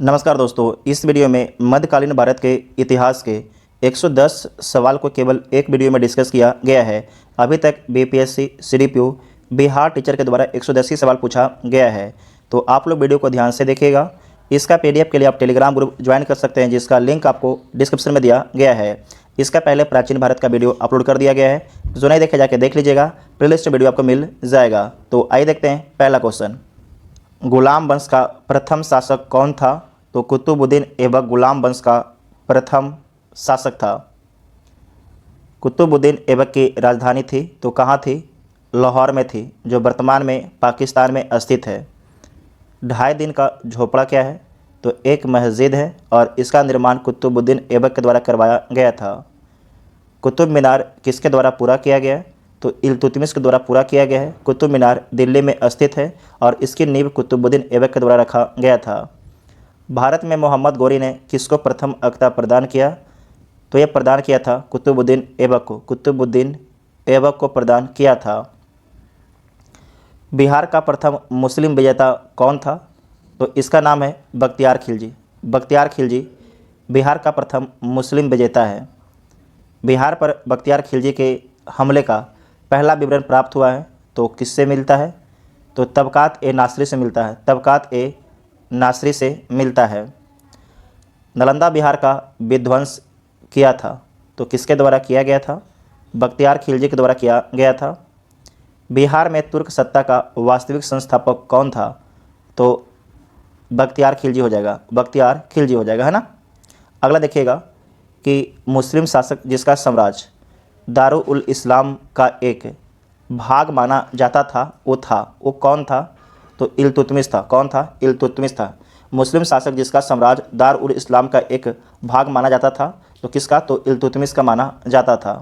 नमस्कार दोस्तों, इस वीडियो में मध्यकालीन भारत के इतिहास के 110 सवाल को केवल एक वीडियो में डिस्कस किया गया है। अभी तक बीपीएससी, सीडीपीओ, बिहार टीचर के द्वारा 110 ही सवाल पूछा गया है। तो आप लोग वीडियो को ध्यान से देखिएगा। इसका पीडीएफ के लिए आप टेलीग्राम ग्रुप ज्वाइन कर सकते हैं, जिसका लिंक आपको डिस्क्रिप्शन में दिया गया है। इसका पहले प्राचीन भारत का वीडियो अपलोड कर दिया गया है, जो नहीं देखे जाके देख लीजिएगा। प्लेलिस्ट वीडियो आपको मिल जाएगा। तो आइए देखते हैं पहला क्वेश्चन। गुलाम वंश का प्रथम शासक कौन था? तो कुतुबुद्दीन ऐबक गुलाम वंश का प्रथम शासक था। कुतुबुद्दीन ऐबक की राजधानी थी तो कहाँ थी? लाहौर में थी, जो वर्तमान में पाकिस्तान में स्थित है। 2.5 दिन का झोपड़ा क्या है? तो एक मस्जिद है और इसका निर्माण कुतुबुद्दीन ऐबक के द्वारा करवाया गया था। कुतुब मीनार किसके द्वारा पूरा किया गया? तो इल्तुतमिश के द्वारा पूरा किया गया है। कुतुब मीनार दिल्ली में स्थित है और इसकी नींव कुतुबुद्दीन ऐबक के द्वारा रखा गया था। भारत में मोहम्मद गौरी ने किसको प्रथम अख्ता प्रदान किया? तो यह प्रदान किया था कुतुबुद्दीन ऐबक को। कुतुबुद्दीन ऐबक को प्रदान किया था। बिहार का प्रथम मुस्लिम विजेता कौन था? तो इसका नाम है बख्तियार खिलजी। बख्तियार खिलजी बिहार का प्रथम मुस्लिम विजेता है। बिहार पर बख्तियार खिलजी के हमले का पहला विवरण प्राप्त हुआ है तो किससे मिलता है? तो तबकात ए नासरी से मिलता है। तबकात ए नासरी से मिलता है। नालंदा बिहार का विध्वंस किया था तो किसके द्वारा किया गया था? बख्तियार खिलजी के द्वारा किया गया था। बिहार में तुर्क सत्ता का वास्तविक संस्थापक कौन था? तो बख्तियार खिलजी हो जाएगा। बख्तियार खिलजी हो जाएगा, है ना। अगला देखिएगा कि मुस्लिम शासक जिसका साम्राज्य दारुल इस्लाम का एक भाग माना जाता था वो कौन था? तो इल्तुतमिश था। कौन था? इल्तुतमिश था। मुस्लिम शासक जिसका साम्राज्य दारुल इस्लाम का एक भाग माना जाता था तो किसका? तो इल्तुतमिश का माना जाता था।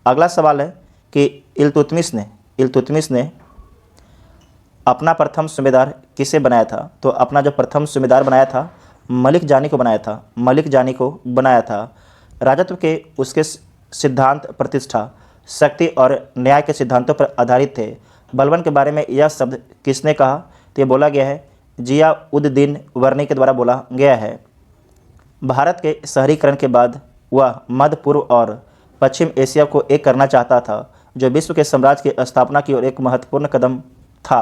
अगला सवाल है कि इल्तुतमिश ने अपना प्रथम सूबेदार किसे बनाया था? तो अपना जो प्रथम सूबेदार बनाया था मलिक जानी को बनाया था। मलिक जानी को बनाया था। राजत्व के उसके सिद्धांत प्रतिष्ठा, शक्ति और न्याय के सिद्धांतों पर आधारित थे। बलबन के बारे में यह शब्द किसने कहा? तो ये बोला गया है जिया-उद-दीन वर्नी के द्वारा बोला गया है। भारत के शहरीकरण के बाद वह मध्य पूर्व और पश्चिम एशिया को एक करना चाहता था, जो विश्व के साम्राज्य की स्थापना की ओर एक महत्वपूर्ण कदम था।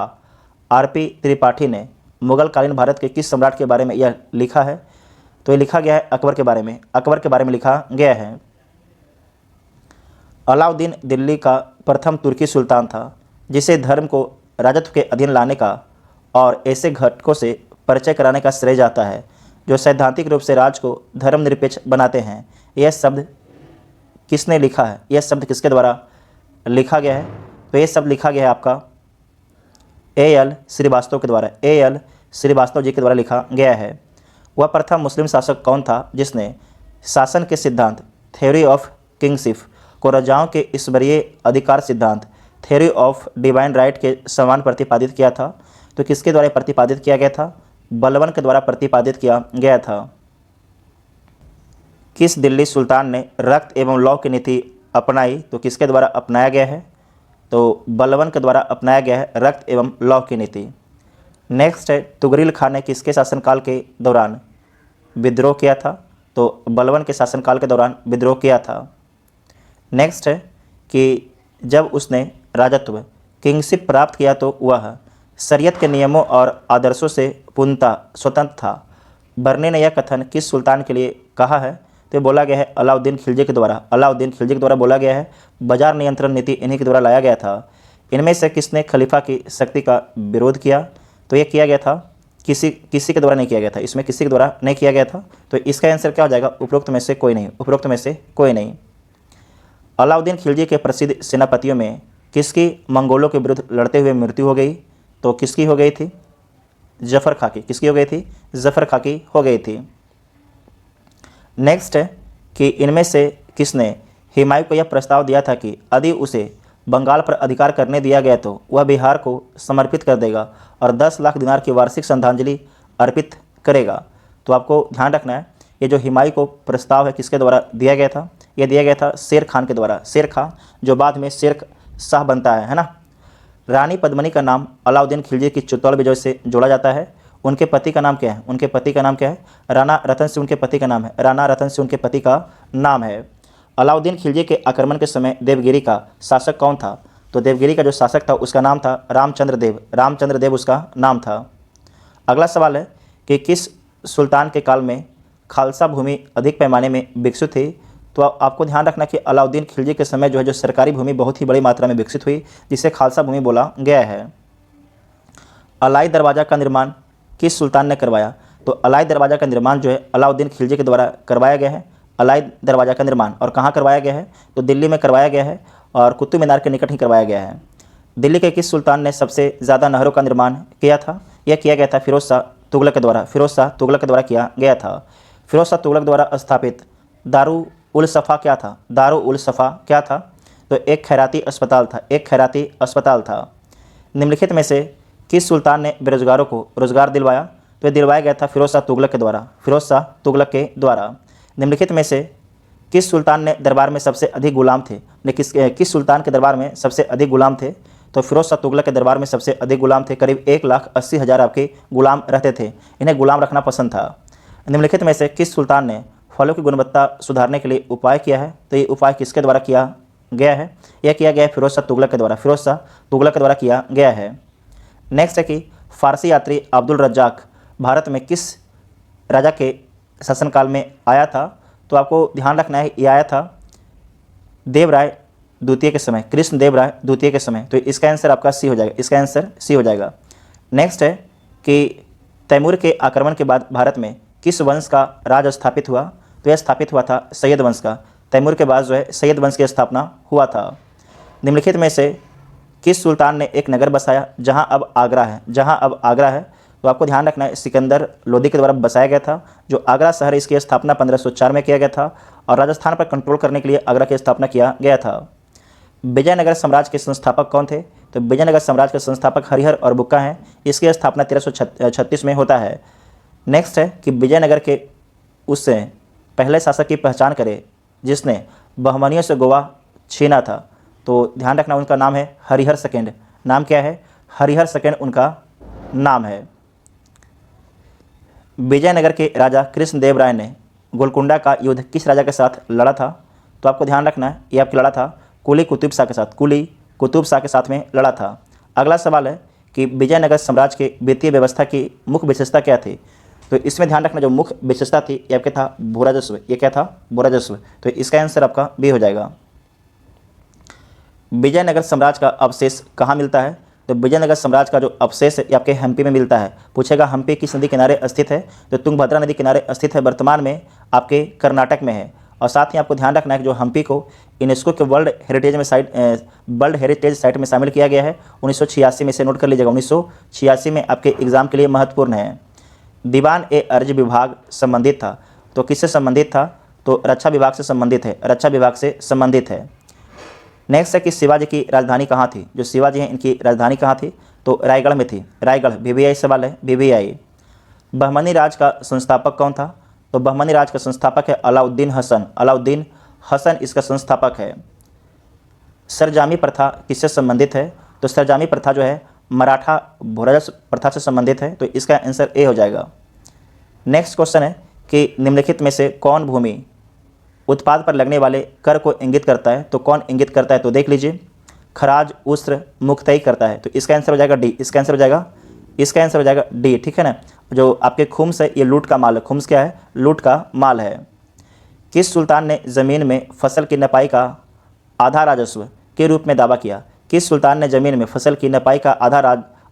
आर.पी. त्रिपाठी ने मुगलकालीन भारत के किस सम्राट के बारे में यह लिखा है? तो ये लिखा गया है अकबर के बारे में। अकबर के बारे में लिखा गया है। अलाउद्दीन दिल्ली का प्रथम तुर्की सुल्तान था, जिसे धर्म को राजत्व के अधीन लाने का और ऐसे घटकों से परिचय कराने का श्रेय जाता है जो सैद्धांतिक रूप से राज को धर्मनिरपेक्ष बनाते हैं। यह शब्द किसने लिखा है? यह शब्द किसके द्वारा लिखा गया है? तो यह शब्द लिखा गया है आपका ए.एल. श्रीवास्तव के द्वारा। ए.एल. श्रीवास्तव जी के द्वारा लिखा गया है। वह प्रथम मुस्लिम शासक कौन था जिसने शासन के सिद्धांत थ्योरी ऑफ किंगशिप को राजाओं के ईश्वरीय अधिकार सिद्धांत थ्योरी ऑफ डिवाइन राइट के समान प्रतिपादित किया था? तो किसके द्वारा प्रतिपादित किया गया था? बलबन के द्वारा प्रतिपादित किया गया था। किस दिल्ली सुल्तान ने रक्त एवं लौ की नीति अपनाई? तो किसके द्वारा अपनाया गया है? तो बलबन के द्वारा अपनाया गया है रक्त एवं लौ की नीति। नेक्स्ट है तुगरिल खान ने किसके शासनकाल के दौरान विद्रोह किया था? तो बलबन के शासनकाल के दौरान विद्रोह किया था। नेक्स्ट है कि जब उसने राजत्व किंगशिप प्राप्त किया तो वह शरीयत के नियमों और आदर्शों से पूर्णतः स्वतंत्र था। बर्नी ने यह कथन किस सुल्तान के लिए कहा है? तो बोला गया है अलाउद्दीन खिलजी के द्वारा। अलाउद्दीन खिलजी के द्वारा बोला गया है। बाजार नियंत्रण नीति इन्हीं के द्वारा लाया गया था। इनमें से किसने खलीफा की शक्ति का विरोध किया? तो ये किया गया था किसी के द्वारा नहीं किया गया था। इसमें किसी के द्वारा नहीं किया गया था। तो इसका आंसर क्या हो जाएगा? उपरोक्त में से कोई नहीं। उपरोक्त में से कोई नहीं। अलाउद्दीन खिलजी के प्रसिद्ध सेनापतियों में किसकी मंगोलों के विरुद्ध लड़ते हुए मृत्यु हो गई? तो किसकी हो गई थी? जफर खां की। किसकी हो गई थी? जफर खां की हो गई थी। नेक्स्ट है कि इनमें से किसने हुमायूं को यह प्रस्ताव दिया था कि यदि उसे बंगाल पर अधिकार करने दिया गया तो वह बिहार को समर्पित कर देगा और 10 लाख दिनार की वार्षिक श्रद्धांजलि अर्पित करेगा? तो आपको ध्यान रखना है, ये जो हुमायूं को प्रस्ताव है किसके द्वारा दिया गया था? यह दिया गया था शेर खान के द्वारा। शेर खां जो बाद में शेर शाह बनता है ना। रानी पद्मिनी का नाम अलाउद्दीन खिलजी की चित्तौड़ विजय से जोड़ा जाता है। उनके पति का नाम क्या है? उनके पति का नाम क्या है? राणा रतन सिंह उनके पति का नाम है। राणा रतन सिंह उनके पति का नाम है। अलाउद्दीन खिलजी के आक्रमण के समय देवगिरी का शासक कौन था? तो देवगिरी का जो शासक था उसका नाम था रामचंद्र देव। रामचंद्र देव उसका नाम था। अगला सवाल है कि किस सुल्तान के काल में खालसा भूमि अधिक पैमाने में विकसित थी? तो आपको ध्यान रखना कि अलाउद्दीन खिलजी के समय जो है जो सरकारी भूमि बहुत ही बड़ी मात्रा में विकसित हुई, जिसे खालसा भूमि बोला गया है। अलाई दरवाज़ा का निर्माण किस सुल्तान ने करवाया? तो अलाई दरवाज़ा का निर्माण जो है अलाउद्दीन खिलजी के द्वारा करवाया गया है। अलाई दरवाज़ा का निर्माण और कहाँ करवाया गया है? तो दिल्ली में करवाया गया है और कुतुब मीनार के निकट ही करवाया गया है। दिल्ली के किस सुल्तान ने सबसे ज़्यादा नहरों का निर्माण किया था? यह किया गया था फिरोज शाह तुगलक के द्वारा। फिरोज शाह तुगलक के द्वारा किया गया था। फिरोज शाह तुगलक द्वारा स्थापित दारू उल सफ़ा क्या था? दारू उल सफ़ा क्या था? तो एक खैराती अस्पताल था। एक खैराती अस्पताल था। निम्नलिखित में से किस सुल्तान ने बेरोजगारों को रोजगार दिलवाया? तो यह दिलवाया गया था फिरोज शाह तुगलक के द्वारा। फिरोज शाह तुगलक के द्वारा। निम्नलिखित में से किस सुल्तान ने दरबार में सबसे अधिक गुलाम थे? किस सुल्तान के दरबार में सबसे अधिक गुलाम थे? तो फिरोज शाह तुगलक के दरबार में सबसे अधिक गुलाम थे। करीब 1,80,000 आपके गुलाम रहते थे। इन्हें गुलाम रखना पसंद था। निम्नलिखित में से किस सुल्तान ने फलों की गुणवत्ता सुधारने के लिए उपाय किया है? तो ये उपाय किसके द्वारा किया गया है? यह किया गया है फिरोज शाह तुगलक के द्वारा। फिरोज शाह तुगलक के द्वारा किया गया है। नेक्स्ट है कि फारसी यात्री अब्दुल रज्जाक भारत में किस राजा के शासनकाल में आया था? तो आपको ध्यान रखना है ये आया था देवराय द्वितीय के समय, कृष्ण देव राय द्वितीय के समय। तो इसका आंसर आपका सी हो जाएगा। इसका आंसर सी हो जाएगा। नेक्स्ट है कि तैमूर के आक्रमण के बाद भारत में किस वंश का राज स्थापित हुआ? तो यह स्थापित हुआ था सैयद वंश का। तैमूर के बाद जो है सैयद वंश की स्थापना हुआ था। निम्नलिखित में से किस सुल्तान ने एक नगर बसाया जहां अब आगरा है? जहां अब आगरा है तो आपको ध्यान रखना है सिकंदर लोदी के द्वारा बसाया गया था। जो आगरा शहर, इसकी स्थापना 1504 में किया गया था और राजस्थान पर कंट्रोल करने के लिए आगरा की स्थापना किया गया था। विजयनगर साम्राज्य के संस्थापक कौन थे? तो विजयनगर साम्राज्य के संस्थापक हरिहर और बुक्का हैं। इसकी स्थापना 1336 में होता है। नेक्स्ट है कि विजयनगर के उससे पहले शासक की पहचान करें जिसने बहमनियों से गोवा छीना था। तो ध्यान रखना उनका नाम है हरिहर सेकेंड। नाम क्या है? हरिहर सेकेंड उनका नाम है। विजयनगर के राजा कृष्णदेव राय ने गोलकुंडा का युद्ध किस राजा के साथ लड़ा था? तो आपको ध्यान रखना है ये आपकी लड़ा था कुली कुतुब शाह के साथ। कुली कुतुब शाह के साथ में लड़ा था। अगला सवाल है कि विजयनगर साम्राज्य के वित्तीय व्यवस्था की मुख्य विशेषता क्या थी? तो इसमें ध्यान रखना जो मुख्य विशेषता थी ये आपके था भूराजस्व। ये क्या था? भूराजस्व। तो इसका आंसर आपका बी हो जाएगा। विजयनगर साम्राज्य का अवशेष कहाँ मिलता है? तो विजयनगर साम्राज्य का जो अवशेष है ये आपके हम्पी में मिलता है। पूछेगा हम्पी किस नदी किनारे स्थित है? तो तुंगभद्रा नदी किनारे स्थित है। वर्तमान में आपके कर्नाटक में है। और साथ ही आपको ध्यान रखना है कि जो हम्पी को यूनेस्को के वर्ल्ड हेरिटेज साइट में शामिल किया गया है 1986 में। से नोट कर लीजिएगा 1986 में आपके एग्जाम के लिए महत्वपूर्ण है। दीवान ए अर्ज विभाग संबंधित था। तो किससे संबंधित था? तो रक्षा विभाग से संबंधित है। रक्षा विभाग से संबंधित है। नेक्स्ट है कि शिवाजी की राजधानी कहाँ थी? जो शिवाजी हैं इनकी राजधानी कहाँ थी? तो रायगढ़ में थी। रायगढ़। VVI सवाल है, VVI। बहमनी राज का संस्थापक कौन था? तो बहमनी राज का संस्थापक है अलाउद्दीन हसन। अलाउद्दीन हसन इसका संस्थापक है। सरजामी प्रथा किससे संबंधित है? तो सरजामी प्रथा जो है मराठा भूराजस्व प्रथा से संबंधित है। तो इसका आंसर ए हो जाएगा। नेक्स्ट क्वेश्चन है कि निम्नलिखित में से कौन भूमि उत्पाद पर लगने वाले कर को इंगित करता है? तो कौन इंगित करता है? तो देख लीजिए खराज उस्र मुक्तई करता है। तो इसका आंसर हो जाएगा डी। इसका आंसर हो जाएगा, इसका आंसर हो जाएगा डी। ठीक है ना। जो आपके खुम्स है ये लूट का माल है। खुम्स क्या है? लूट का माल है। किस सुल्तान ने ज़मीन में फसल की नपाई का आधा राजस्व के रूप में दावा किया? किस सुल्तान ने ज़मीन में फसल की नपाई का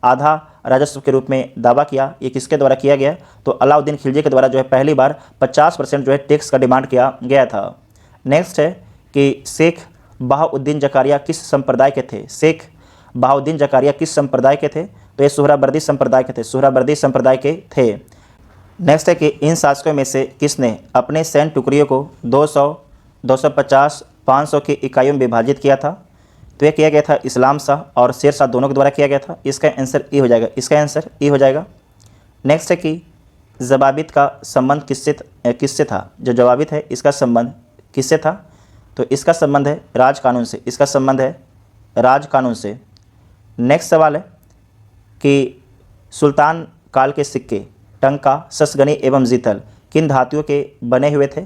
आधा राजस्व के रूप में दावा किया? ये किसके द्वारा किया गया? तो अलाउद्दीन खिलजी के द्वारा जो है पहली बार 50% जो है टैक्स का डिमांड किया गया था। नेक्स्ट है कि शेख बहाउद्दीन जकारिया किस संप्रदाय के थे? शेख बहाउद्दीन जकारिया किस संप्रदाय के थे? तो ये सोहरावर्दी संप्रदाय के थे। सोहरावर्दी संप्रदाय के थे। नेक्स्ट है कि इन शासकों में से किसने अपने सैन्य टुकड़ियों को 200, 250, 500 की इकाइयों में विभाजित किया था? तो यह किया गया था इस्लाम शाह और शेर शाह दोनों के द्वारा किया गया था। इसका आंसर ई हो जाएगा। इसका आंसर ई हो जाएगा। नेक्स्ट है कि जवाबित का संबंध किससे था? जो जवाबित है इसका संबंध किससे था? तो इसका संबंध है राज कानून से। इसका संबंध है राज कानून से। नेक्स्ट सवाल है कि सुल्तान काल के सिक्के टंका, ससगनी एवं जीतल किन धातुओं के बने हुए थे?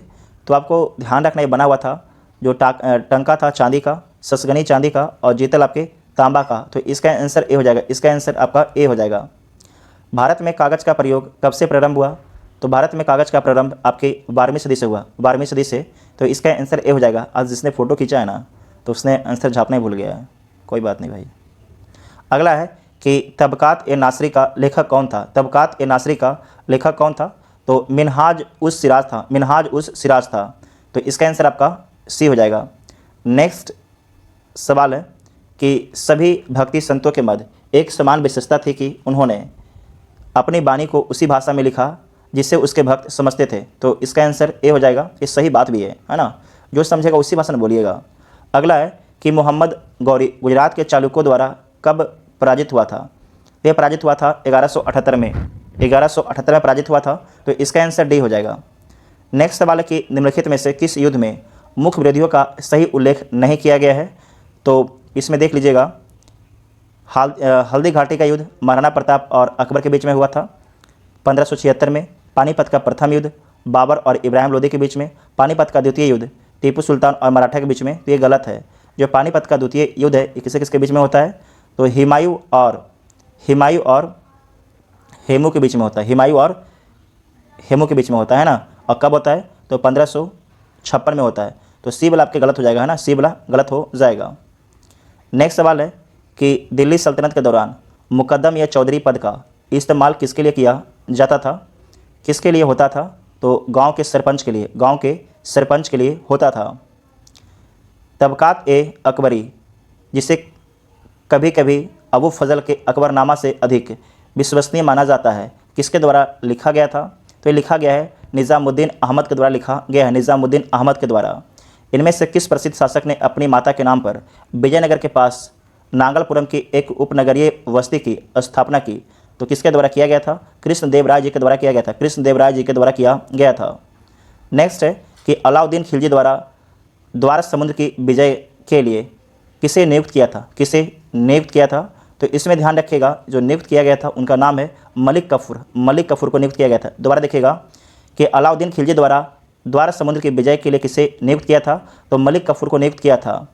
तो आपको ध्यान रखना, ये बना हुआ था जो टंका था चांदी का, ससगनी चांदी का और जीतल आपके तांबा का। तो इसका आंसर ए हो जाएगा, इसका आंसर आपका ए हो जाएगा। भारत में कागज़ का प्रयोग कब से प्रारंभ हुआ? तो भारत में कागज़ का प्रारंभ आपकी 12वीं सदी से हुआ, 12वीं सदी से। तो इसका आंसर ए हो जाएगा। आज जिसने फ़ोटो खींचा है ना, तो उसने आंसर छापना ही भूल गया है, कोई बात नहीं भाई। अगला है कि तबकात ए नासरी का लेखक कौन था? तबकात ए नासरी का लेखक कौन था? तो मिनहाज उस सिराज था, मिनहाज उस सिराज था। तो इसका आंसर आपका सी हो जाएगा। नेक्स्ट सवाल है कि सभी भक्ति संतों के मध्य एक समान विशेषता थी कि उन्होंने अपनी वाणी को उसी भाषा में लिखा जिससे उसके भक्त समझते थे। तो इसका आंसर ए हो जाएगा। ये सही बात भी है ना, जो समझेगा उसी भाषा में बोलिएगा। अगला है कि मोहम्मद गौरी गुजरात के चालुक्यों द्वारा कब पराजित हुआ था? यह पराजित हुआ था 1178 में, 1178 में पराजित हुआ था। तो इसका आंसर डी हो जाएगा। नेक्स्ट सवाल है कि निम्नलिखित में से किस युद्ध में मुख्य विरोधियों का सही उल्लेख नहीं किया गया है? तो इसमें देख लीजिएगा, हल्दी घाटी का युद्ध महाराणा प्रताप और अकबर के बीच में हुआ था 1576 में। पानीपत का प्रथम युद्ध बाबर और इब्राहिम लोदी के बीच में। पानीपत का द्वितीय युद्ध टीपू सुल्तान और मराठा के बीच में। तो ये गलत है। जो पानीपत का द्वितीय युद्ध है ये किसके किसके बीच में होता है? तो हुमायूं और हेमू के बीच में होता है, हुमायूं और हेमू के बीच में होता है ना। और कब होता है? तो 1556 में होता है। तो सी वाला आपके गलत हो जाएगा, है ना, सी वाला गलत हो जाएगा। नेक्स्ट सवाल है कि दिल्ली सल्तनत के दौरान मुकद्दम या चौधरी पद का इस्तेमाल किसके लिए किया जाता था? किसके लिए होता था? तो गांव के सरपंच के लिए, गांव के सरपंच के लिए होता था। तबकात ए अकबरी, जिसे कभी कभी अबू फजल के अकबरनामा से अधिक विश्वसनीय माना जाता है, किसके द्वारा लिखा गया था? तो ये लिखा गया है निज़ामुद्दीन अहमद के द्वारा लिखा गया है, निज़ामुद्दीन अहमद के द्वारा। इनमें से किस प्रसिद्ध शासक ने अपनी माता के नाम पर विजयनगर के पास नागलपुरम की एक उपनगरीय बस्ती की स्थापना की? तो किसके द्वारा किया गया था? कृष्णदेवराय जी के द्वारा किया गया था, कृष्णदेवराय जी के द्वारा किया गया था। नेक्स्ट है कि अलाउद्दीन खिलजी द्वारा द्वार समुद्र की विजय के लिए किसे नियुक्त किया था? किसे नियुक्त किया था? तो इसमें ध्यान रखिएगा, जो नियुक्त किया गया था उनका नाम है मलिक कफूर, मलिक कफूर को नियुक्त किया गया था। दोबारा देखिएगा कि अलाउद्दीन खिलजी द्वारा द्वार समुद्र की विजय के लिए किसे नियुक्त किया था? तो मलिक कफूर को नियुक्त किया था।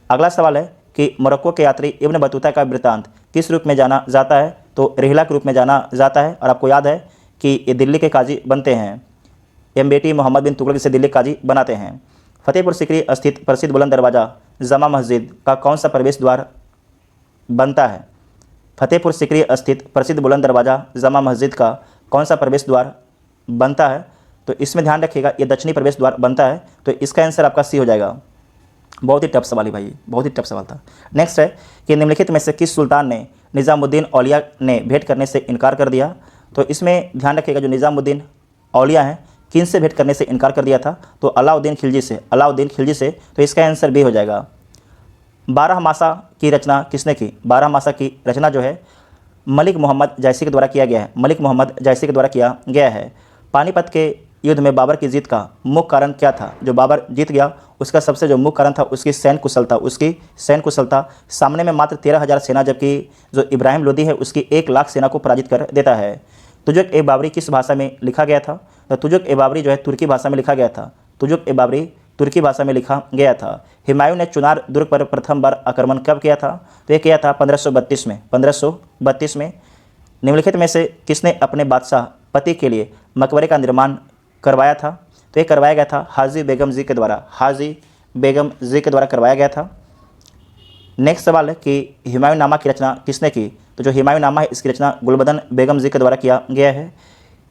अगला सवाल है कि मोरक्को के यात्री इब्न बतूता का वृत्तांत किस रूप में जाना जाता है? तो रिहला के रूप में जाना जाता है। और आपको याद है कि ये दिल्ली के काजी बनते हैं, एमबेटी मोहम्मद बिन तुगलक इसे दिल्ली काजी बनाते हैं। फतेहपुर सीकरी स्थित प्रसिद्ध बुलंद दरवाज़ा जमा मस्जिद का कौन सा प्रवेश द्वार बनता है? फतेहपुर सीकरी स्थित प्रसिद्ध बुलंद दरवाज़ा जमा मस्जिद का कौन सा प्रवेश द्वार बनता है? तो इसमें ध्यान रखिएगा, ये दक्षिणी प्रवेश द्वार बनता है। तो इसका आंसर आपका सी हो जाएगा। बहुत ही टफ सवाल है भाई, बहुत ही टफ सवाल था। नेक्स्ट है कि निम्नलिखित में से किस सुल्तान ने निज़ामुद्दीन औलिया ने भेंट करने से इनकार कर दिया? तो इसमें ध्यान रखिएगा, जो निज़ामुद्दीन औलिया हैं किन से भेंट करने से इनकार कर दिया था? तो अलाउद्दीन खिलजी से, अलाउद्दीन खिलजी से। तो इसका आंसर बी हो जाएगा। 12 मासा की रचना किसने की? 12 मासा की रचना जो है मलिक मोहम्मद जायसी के द्वारा किया गया है, मलिक मोहम्मद जायसी के द्वारा किया गया है। पानीपत के युद्ध में बाबर की जीत का मुख्य कारण क्या था? जो बाबर जीत गया उसका सबसे जो मुख्य कारण था उसकी सैन्य कुशलता, उसकी सैन्य कुशलता। सामने में मात्र 13,000 सेना, जबकि जो इब्राहिम लोदी है उसकी 1 लाख सेना को पराजित कर देता है। तुजुक ए बाबरी किस भाषा में लिखा गया था? तो तुजुक ए बाबरी जो है तुर्की भाषा में लिखा गया था, तुजुक ए बाबरी तुर्की भाषा में लिखा गया था। हुमायूं ने चुनार दुर्ग पर प्रथम बार आक्रमण कब किया था? तो ये किया था 1532 में, 1532 में। निम्नलिखित में से किसने अपने बादशाह पति के लिए मकबरे का निर्माण करवाया था? तो ये करवाया गया था हाजी बेगम जी के द्वारा, हाजी बेगम जी के द्वारा करवाया गया था। नेक्स्ट सवाल है कि हुमायूं नामा की रचना किसने की? तो जो हुमायूं नामा है इसकी रचना गुलबदन बेगम जी के द्वारा किया गया है।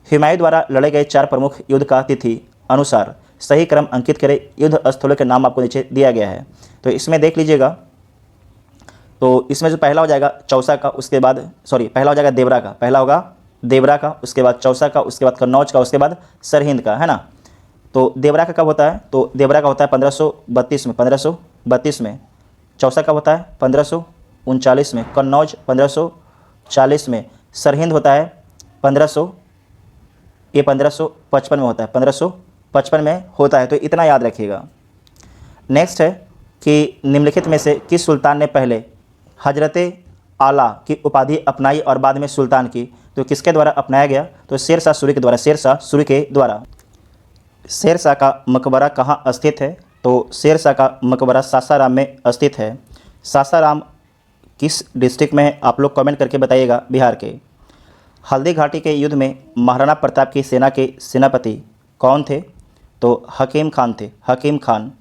हुमायूं द्वारा लड़े गए 4 प्रमुख युद्ध का तिथि अनुसार सही क्रम अंकित करें। युद्ध स्थलों के नाम आपको नीचे दिया गया है। तो इसमें देख लीजिएगा, तो इसमें जो पहला हो जाएगा चौसा का, उसके बाद पहला हो जाएगा देवरा का, पहला होगा देवरा का, उसके बाद चौसा का, उसके बाद कन्नौज का, उसके बाद सरहिंद का, है ना। तो देवरा का कब होता है? तो देवरा का होता है 1532 में, 1532 में। चौसा कब होता है? 1539 में। कन्नौज 1540 में। सरहिंद होता है 1555 में होता है, 1555 में होता है। तो इतना याद रखिएगा। नेक्स्ट है कि निम्नलिखित में से किस सुल्तान ने पहले हजरत आला की उपाधि अपनाई और बाद में सुल्तान की? तो किसके द्वारा अपनाया गया? तो शेर शाह सूरी के द्वारा, शेर शाह सूरी के द्वारा। शेर शाह का मकबरा कहाँ स्थित है? तो शेर शाह का मकबरा सासाराम में स्थित है। सासाराम किस डिस्ट्रिक्ट में है? आप लोग कमेंट करके बताइएगा। बिहार के। हल्दी घाटी के युद्ध में महाराणा प्रताप की सेना के सेनापति कौन थे? तो हकीम खान थे, हकीम खान।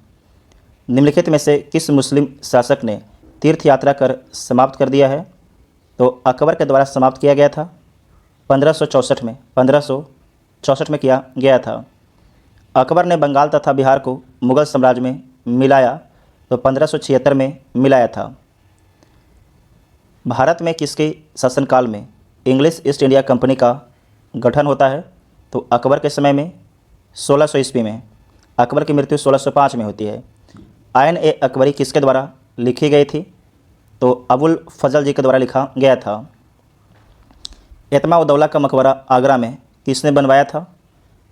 निम्नलिखित में से किस मुस्लिम शासक ने तीर्थ यात्रा कर समाप्त कर दिया है? तो अकबर के द्वारा समाप्त किया गया था 1564 में, 1564 में किया गया था। अकबर ने बंगाल तथा बिहार को मुगल साम्राज्य में मिलाया तो 1576 में मिलाया था। भारत में किसके शासनकाल में इंग्लिश ईस्ट इंडिया कंपनी का गठन होता है? तो अकबर के समय में 1600 ईस्वी में। अकबर की मृत्यु 1605 में होती है। आयन ए अकबरी किसके द्वारा लिखी गई थी? तो अबुल फजल जी के द्वारा लिखा गया था। एतमा उद्दौला का मकबरा आगरा में किसने बनवाया था?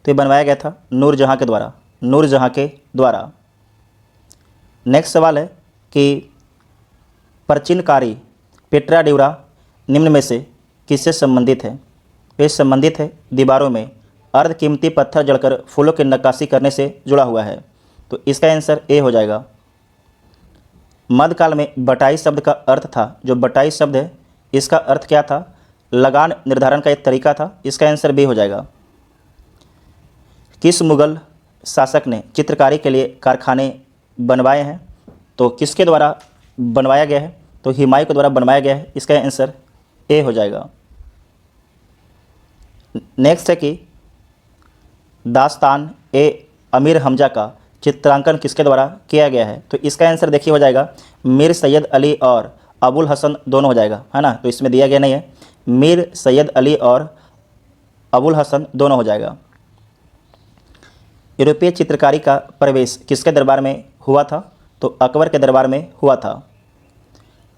तो ये बनवाया गया था नूरजहाँ के द्वारा, नूरजहाँ के द्वारा। नेक्स्ट सवाल है कि प्राचीनकारी पेट्रा ड्यूरा निम्न में से किससे संबंधित है? ये संबंधित है दीवारों में अर्ध कीमती पत्थर जड़कर फूलों की नक्काशी करने से जुड़ा हुआ है। तो इसका आंसर ए हो जाएगा। मध्यकाल में बटाई शब्द का अर्थ था, जो बटाई शब्द है इसका अर्थ क्या था? लगान निर्धारण का एक तरीका था। इसका आंसर बी हो जाएगा। किस मुगल शासक ने चित्रकारी के लिए कारखाने बनवाए हैं? तो किसके द्वारा बनवाया गया है? तो हुमायूं के द्वारा बनवाया गया है। इसका आंसर ए हो जाएगा। नेक्स्ट है कि दास्तान ए अमीर हमजा का चित्रांकन किसके द्वारा किया गया है? तो इसका आंसर देखिए हो जाएगा मीर सैयद अली और अबुल हसन दोनों हो जाएगा, है ना। तो इसमें दिया गया नहीं है, मीर सैयद अली और अबुल हसन दोनों हो जाएगा। यूरोपीय चित्रकारी का प्रवेश किसके दरबार में हुआ था? तो अकबर के दरबार में हुआ था।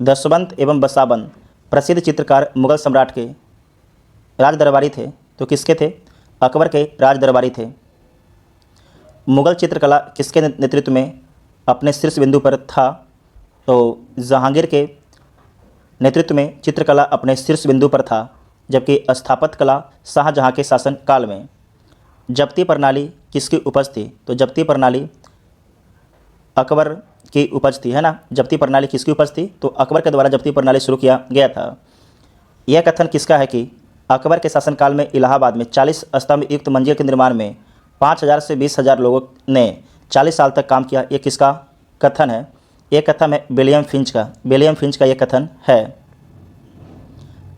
दशवंत एवं बसावन प्रसिद्ध चित्रकार मुगल सम्राट के राज दरबारी थे। तो किसके थे? अकबर के राज दरबारी थे। मुगल चित्रकला किसके नेतृत्व में अपने शीर्ष बिंदु पर था? तो जहांगीर के नेतृत्व में चित्रकला अपने शीर्ष बिंदु पर था, जबकि स्थापत्य कला शाहजहां के शासन काल में। जब्ती प्रणाली किसकी उपज थी? तो जब्ती प्रणाली अकबर की उपज थी, है ना। जब्ती प्रणाली किसकी उपज थी? तो अकबर के द्वारा जब्ती प्रणाली शुरू किया गया था। यह कथन किसका है कि अकबर के शासनकाल में इलाहाबाद में 40 स्तंभ युक्त मंजिल के निर्माण में 5000 से 20,000 लोगों ने 40 साल तक काम किया? ये किसका कथन है? ये कथन है विलियम फिंच का, विलियम फिंच का ये कथन है।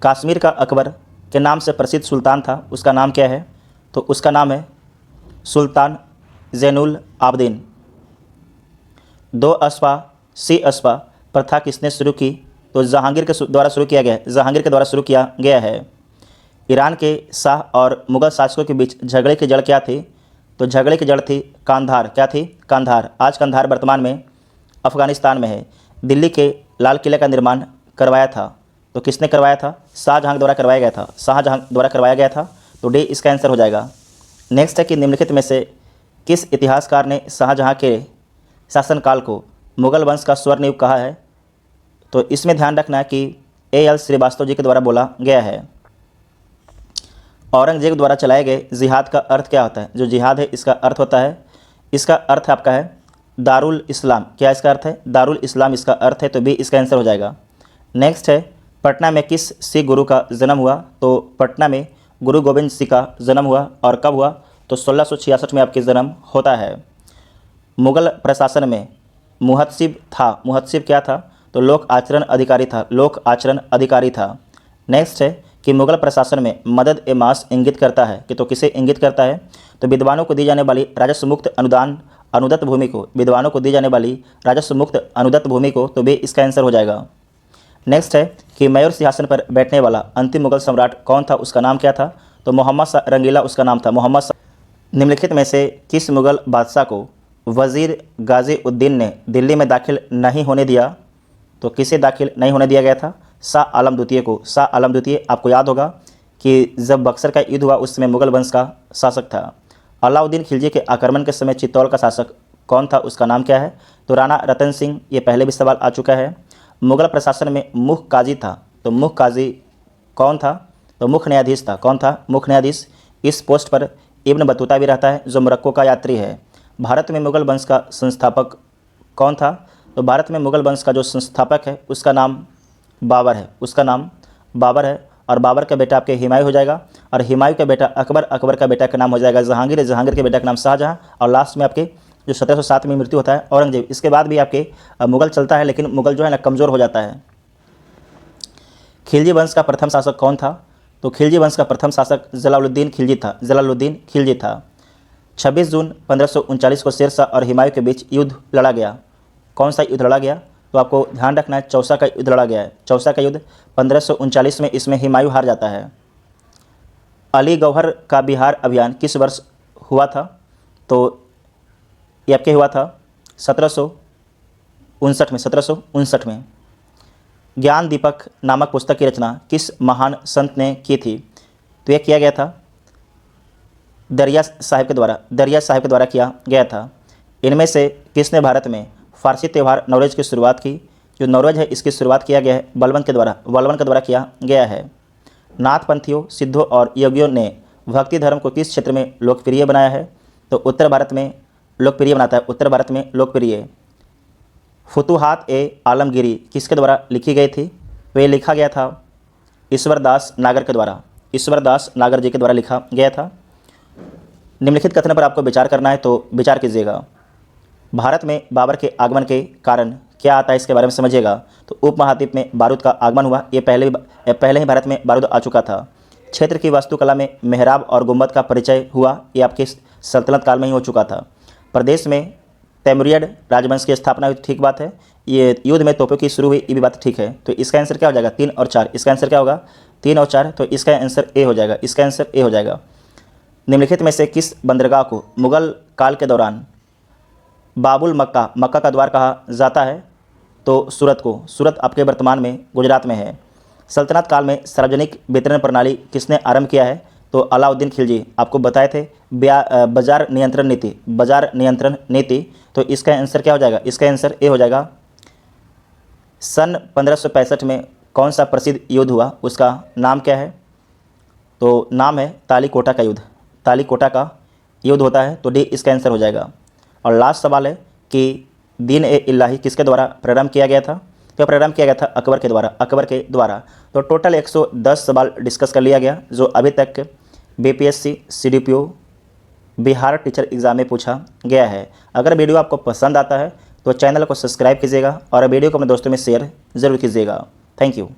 कश्मीर का अकबर के नाम से प्रसिद्ध सुल्तान था, उसका नाम क्या है? तो उसका नाम है सुल्तान ज़ैनुल आबदीन। 2 अस्पा सी अस्पा प्रथा किसने शुरू की? तो जहांगीर के द्वारा शुरू किया गया है, जहांगीर के द्वारा शुरू किया गया है। ईरान के शाह और मुगल शासकों के बीच झगड़े की जड़ क्या थी? तो झगड़े की जड़ थी कांधार। क्या थी? कांधार। आज कांधार वर्तमान में अफगानिस्तान में है। दिल्ली के लाल किले का निर्माण करवाया था, तो किसने करवाया था? शाहजहां द्वारा करवाया गया था, शाहजहां द्वारा करवाया गया था। तो डी इसका आंसर हो जाएगा। नेक्स्ट है कि निम्नलिखित में से किस इतिहासकार ने शाहजहां के शासनकाल को मुगल वंश का स्वर्ण युग कहा है? तो इसमें ध्यान रखना है कि A.L. श्रीवास्तव जी के द्वारा बोला गया है। औरंगजेब द्वारा चलाए गए जिहाद का अर्थ क्या होता है? जो जिहाद है इसका अर्थ होता है, इसका अर्थ आपका है दारुल इस्लाम। क्या इसका अर्थ है? दारुल इस्लाम इसका अर्थ है। तो बी इसका आंसर हो जाएगा। नेक्स्ट है पटना में किस सिख गुरु का जन्म हुआ? तो पटना में गुरु गोविंद सिंह का जन्म हुआ। और कब हुआ? तो 1666 में आपके जन्म होता है। मुगल प्रशासन में मुहत्सिब था, मुहत्सिब क्या था? तो लोक आचरण अधिकारी था, लोक आचरण अधिकारी था। नेक्स्ट है कि मुगल प्रशासन में मदद ए मास इंगित करता है कि तो किसे इंगित करता है? तो विद्वानों को दी जाने वाली राजस्व मुक्त अनुदान अनुदत्त भूमि को, विद्वानों को दी जाने वाली राजस्व मुक्त अनुदत्त भूमि को। तो बे इसका आंसर हो जाएगा। नेक्स्ट है कि मयूर सिंहासन पर बैठने वाला अंतिम मुगल सम्राट कौन था? उसका नाम क्या था? तो मोहम्मद शाह रंगीला उसका नाम था, मोहम्मद शाह। निम्नलिखित में से किस मुगल बादशाह को वज़ीर गाजी उद्दीन ने दिल्ली में दाखिल नहीं होने दिया? तो किसे दाखिल नहीं होने दिया गया था? शाह आलम द्वितीय को। शाह आलम द्वितीय आपको याद होगा कि जब बक्सर का युद्ध हुआ उस समय मुगल वंश का शासक था। अलाउद्दीन खिलजी के आक्रमण के समय चित्तौड़ का शासक कौन था? उसका नाम क्या है? तो राणा रतन सिंह। ये पहले भी सवाल आ चुका है। मुगल प्रशासन में मुख्य काजी था, तो मुख्य काजी कौन था? तो मुख्य न्यायाधीश था। कौन था? मुख्य न्यायाधीश। इस पोस्ट पर इब्न बतूता भी रहता है जो मोरक्को का यात्री है। भारत में मुगल वंश का संस्थापक कौन था? तो भारत में मुगल वंश का जो संस्थापक है उसका नाम बाबर है। उसका नाम बाबर है। और बाबर का बेटा आपके हुमायूं हो जाएगा, और हुमायूं का बेटा अकबर, अकबर का बेटा का नाम हो जाएगा जहांगीर, जहांगीर के बेटा का नाम शाहजहां, और लास्ट में आपके जो 1707 में मृत्यु होता है औरंगजेब। इसके बाद भी आपके मुगल चलता है, लेकिन मुगल जो है ना कमज़ोर हो जाता है। खिलजी वंश का प्रथम शासक कौन था? तो खिलजी वंश का प्रथम शासक जलालुद्दीन खिलजी था। जलालुद्दीन खिलजी था। 26 जून 1539 को शेरशाह और हुमायूं के बीच युद्ध लड़ा गया। कौन सा युद्ध लड़ा गया? तो आपको ध्यान रखना है, चौसा का युद्ध लड़ा गया है। चौसा का युद्ध 1539 में, इसमें हुमायूं हार जाता है। अली गौहर का बिहार अभियान किस वर्ष हुआ था? तो ये आपके हुआ था 1759 में। 1759 में। ज्ञान दीपक नामक पुस्तक की रचना किस महान संत ने की थी? तो यह किया गया था दरिया साहिब के द्वारा। दरिया साहिब के द्वारा किया गया था। इनमें से किसने भारत में फारसी त्यौहार नवरेज की शुरुआत की? जो नवरेज है इसकी शुरुआत किया गया है बलबन के द्वारा किया गया है। नाथपंथियों, सिद्धों और योगियों ने भक्ति धर्म को किस क्षेत्र में लोकप्रिय बनाया है? तो उत्तर भारत में लोकप्रिय बनाता है। उत्तर भारत में लोकप्रिय। फुतुहात ए आलमगीरी किसके द्वारा लिखी गई थी? तो ये लिखा गया था ईश्वरदास नागर के द्वारा। ईश्वरदास नागर जी के द्वारा लिखा गया था। निम्नलिखित कथन पर आपको विचार करना है, तो विचार कीजिएगा। भारत में बाबर के आगमन के कारण क्या आता है, इसके बारे में समझिएगा। तो उपमहाद्वीप में बारूद का आगमन हुआ। ये पहले ही भारत में बारूद आ चुका था। क्षेत्र की वास्तुकला में मेहराब और गुंबद का परिचय हुआ। ये आपके सल्तनत काल में ही हो चुका था। प्रदेश में तैमूरियड राजवंश की स्थापना हुई। ठीक बात है। ये युद्ध में तोपों की शुरू हुई, ये भी बात ठीक है। तो इसका आंसर क्या हो जाएगा? 3 और 4। इसका आंसर क्या होगा? 3 और 4। तो इसका आंसर ए हो जाएगा। इसका आंसर ए हो जाएगा। निम्नलिखित में से किस बंदरगाह को मुगल काल के दौरान बाबुल मक्का का द्वार कहा जाता है? तो सूरत को। सूरत आपके वर्तमान में गुजरात में है। सल्तनत काल में सार्वजनिक वितरण प्रणाली किसने आरंभ किया है? तो अलाउद्दीन खिलजी। आपको बताए थे बाजार नियंत्रण नीति। बाजार नियंत्रण नीति। तो इसका आंसर क्या हो जाएगा? इसका आंसर ए हो जाएगा। सन 1565 में कौन सा प्रसिद्ध युद्ध हुआ, उसका नाम क्या है? तो नाम है तालीकोटा का युद्ध। तालीकोटा का युद्ध होता है। तो डी इसका आंसर हो जाएगा। और लास्ट सवाल है कि दीन ए इलाही किसके द्वारा प्रारंभ किया गया था? तो प्रारंभ किया गया था अकबर के द्वारा। अकबर के द्वारा। तो टोटल 110 सवाल डिस्कस कर लिया गया, जो अभी तक BPSC, CDPO, Bihar teacher exam में पूछा गया है। अगर वीडियो आपको पसंद आता है तो चैनल को सब्सक्राइब कीजिएगा और वीडियो को अपने दोस्तों में शेयर ज़रूर कीजिएगा। Thank you.